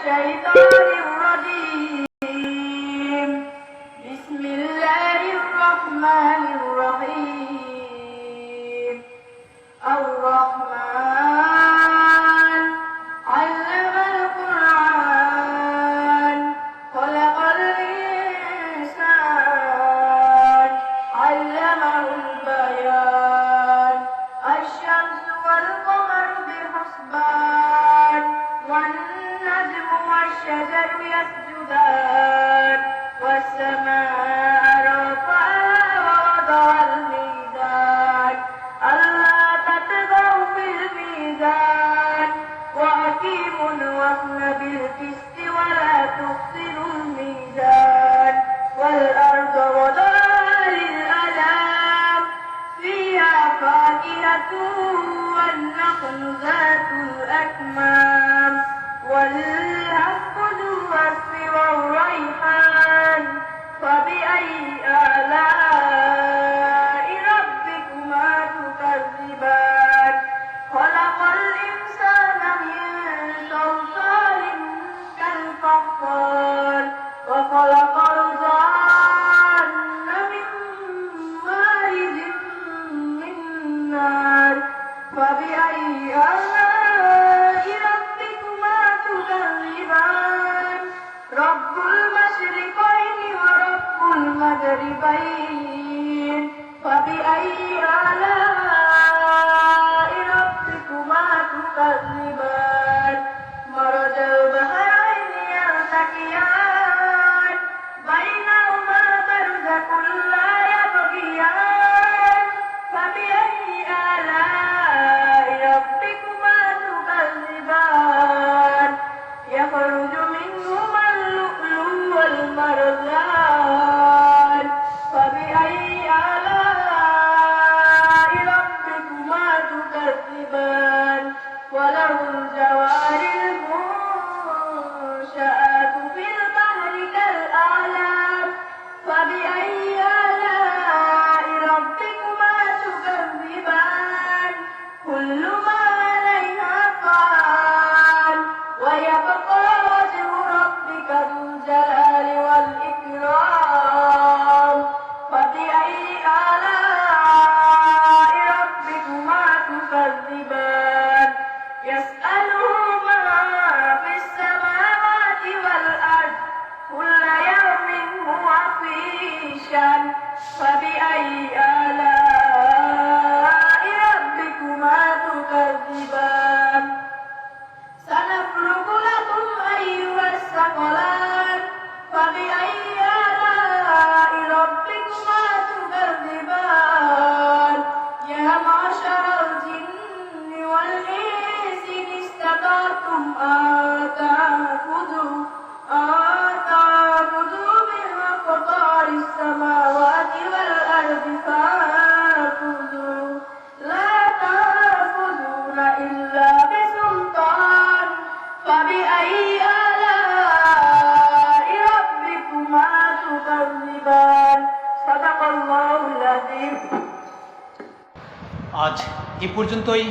الشيطان الرجيم بسم الله الرحمن الرحيم الرحمن علم القرآن خلق الإنسان علمه البيان الشمس والقمر بحسبان والنجم والشجر يسجدان والسماء رفعها ووضع الميزان ألا تطغوا في الميزان وأقيموا الوزن بالقسط ولا تخسروا الميزان والأرض وضعها للأنام فيها فاكهة والنخل ذات الأكمام والحب ذو العصف والريحان فبأي آلاء ربكما تكذبان خلق الإنسان من صلصال كالفخار وخلق الجن من مارج من نار فبأي آلاء ربكما تكذبان رب المشرقين ورب المغربين فبأي آلاء ربكما تكذبان مرج البحرين يلتقيان بينهما برزخ لا يبغيان فبأي آلاء ربكما تكذبان يخرج منهما اللؤلؤ والمرجان فبأي آلاء ربكما تكذبان وله الجوار المنشآت في البحر كالأعلام فبأي آلاء ربكما تكذبان كل ما عليها فان ويبقى وجه ربك ذو الجلال والإكرام فبأي آلاء ربكما تكذبان يسأله من في السماوات والأرض كل يوم هو في شأن فبأي آلاء ربكما تكذبان سنفرغ لكم أيها الثقلان فبأي آلاء ربكما تكذبان يا معشر الجن والإنس إن استطعتم أن تنفذوا من أقطار السماوات والأرض فانفذوا لا تنفذون إلا بسلطان فبأي آلاء ربكما تكذبان صدق الله العظيم। আজ এ পর্যন্তই।